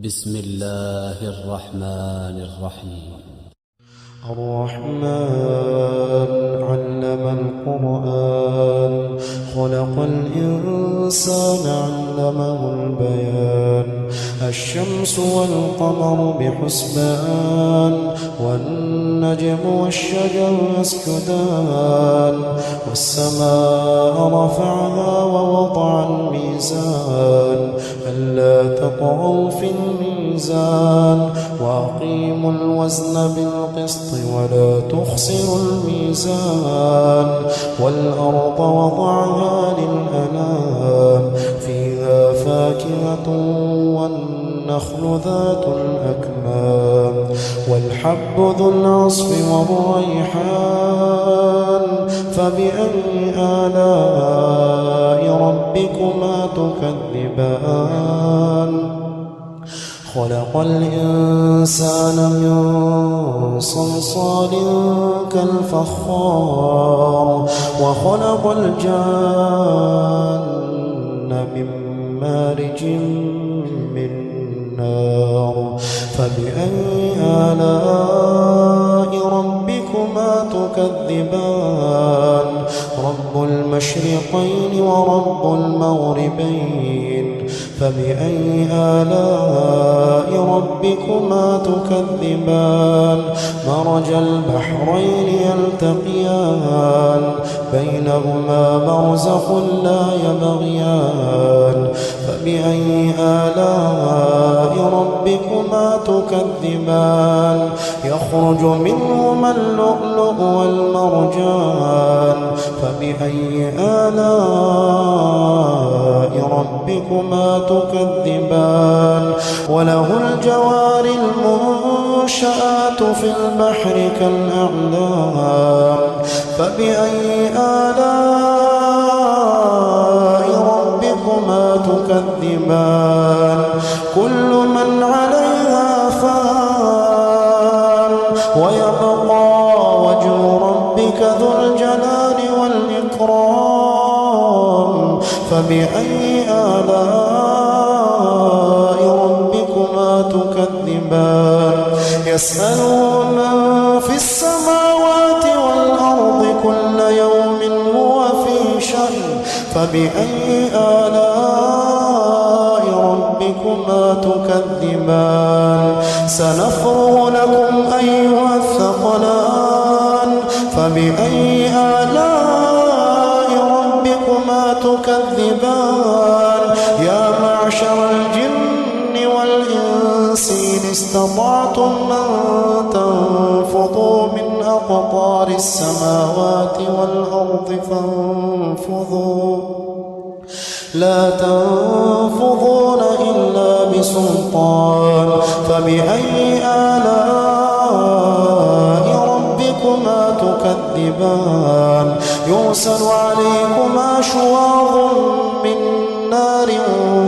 بسم الله الرحمن الرحيم. الرحمن علم القرآن خلق الإنسان علمه البيان الشمس والقمر بحسبان والنجم والشجر يسجدان والسماء رفعها ووضع الميزان ألا تطغوا في الميزان وأقيموا الوزن بالقسط ولا تخسروا الميزان والأرض وضعها للأنام فيها فاكهة والنخل ذات الأكمام والحب ذو العصف والريحان فبأي آلاء ربكما تكذبان خلق الإنسان من صلصال كالفخار وخلق الجان من مارج من نار فبأي آلاء ربكما تكذبان رب المشرقين ورب المغربين فبأي آلاء ربكما تكذبان مرج البحرين يلتقيان بينهما برزخ لا يبغيان فبأي آلاء ربكما تكذبان يخرج منهما اللؤلؤ والمرجان فبأي آلاء ربكما تكذبان وله الجوار المنشآت في البحر كالأعلام فبأي آلاء ربكما تكذبان كل من عليها فان ويبقى وجه ربك ذو الجلال والإكرام فبأي آلاء ربكما تكذبان يسأله من في السماوات والأرض كل يوم هو في شأن فبأي آلاء ربكما تكذبان سنفرغ لكم أيها الثقلان فبأي آلاء ربكما تكذبان يا معشر الجن والإنس إن استطعتم أن تنفضوا من أقطار السماوات والأرض فانفضوا لا تنفضون إلا بسلطان فبأي آلاء ربكما تكذبان يرسل عليكما شواظ من نار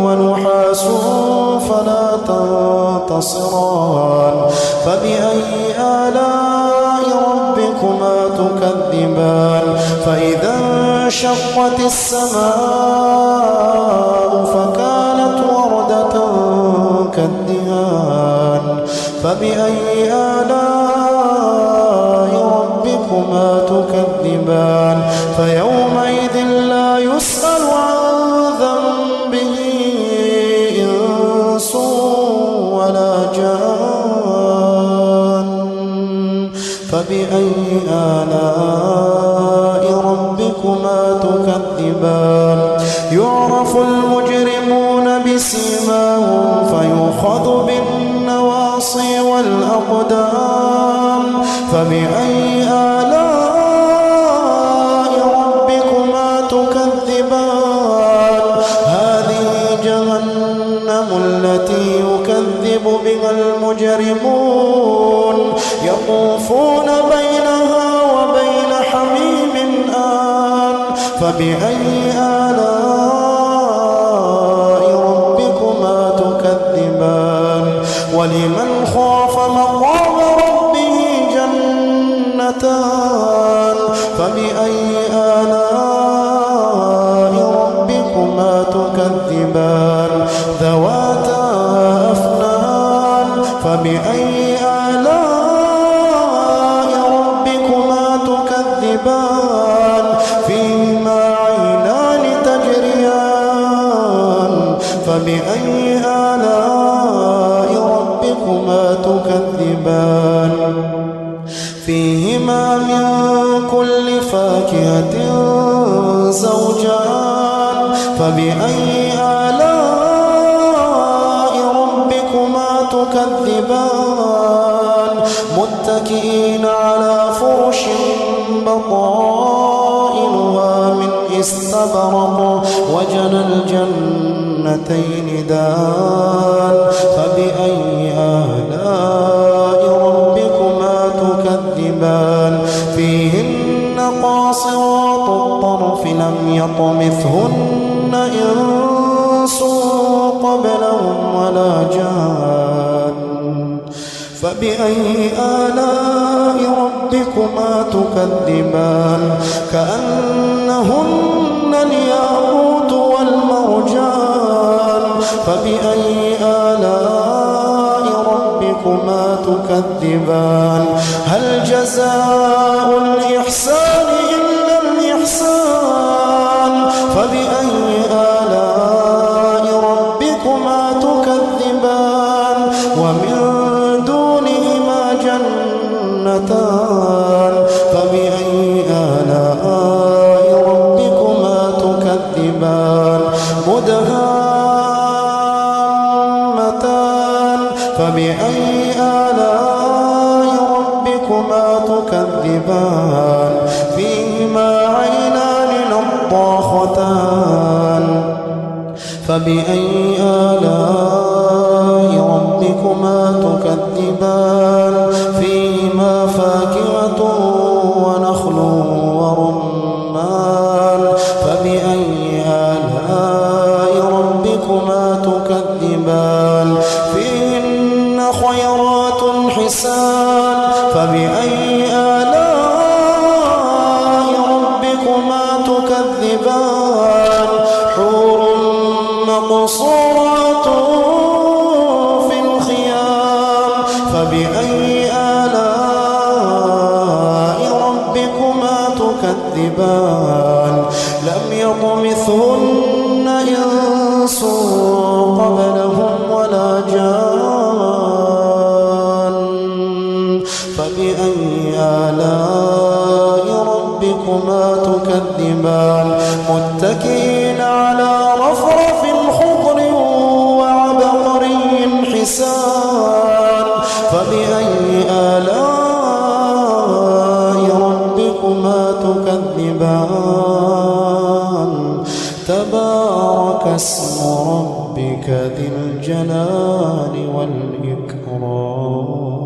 ونحاس فلا تنتصران فبأي آلاء ربكما تكذبان فإذا انشقت السماء فكانت وردة كالدهان فبأي آلاء ربكما تكذبان فيومئذ لا يسأل عن ذنبه إنس ولا جان فبأي آلاء ربكما تكذبان يعرف المجرمون بسيماهم فيؤخذ بالنواصي والأقدام فبأي آلاء ربكما تكذبان هذه جهنم التي يكذب بها المجرمون يطوفون بينها وبين حميم آن فبأي آلاء ربكما تكذبان ولمن خاف مقام ربه جنتان فبأي آلاء ربكما تكذبان ذواتا أفنان فبأي آلاء ربكما تكذبان فيهما عينان تجريان فبأي آلاء ربكما تكذبان فيهما من كل فاكهة زوجان فبأي آلاء ربكما تكذبان متكئين على فرش بطائنها من استبرق وجنى الجنتين دان فبأي آلاء ربكما تكذبان فيهن قاصرات الطرف لم يطمثهن إنس قبلهم ولا جان فبأي آلاء ربكما تكذبان كأنهن الياقوت والمرجان فبأي آلاء ربكما تكذبان هل جزاء الإحسان إلا الإحسان فبأي آلاء ربكما تكذبان ومن دونهما جنتان فبأي آلاء ربكما تكذبان مدهامتان فبأي آلاء ربكما تكذبان فيهما عينان نضاختان فبأي آلاء ربكما تكذبان فيهما فاكهة ونخل ورمان فبأي آلاء ربكما تكذبان فيهن خيرات حسان فبأي آلاء ربكما تكذبان حور مقصورات في الخيام فبأي آلاء ربكما تكذبان لم يطمثهن إنس قبلهم ولا جان فبأي آلاء ربكما تكذبان متكئين على رفرف خضر وعبقري حسان فبأي آلاء ربكما تكذبان تبارك اسم ربك ذي الجلال والإكرام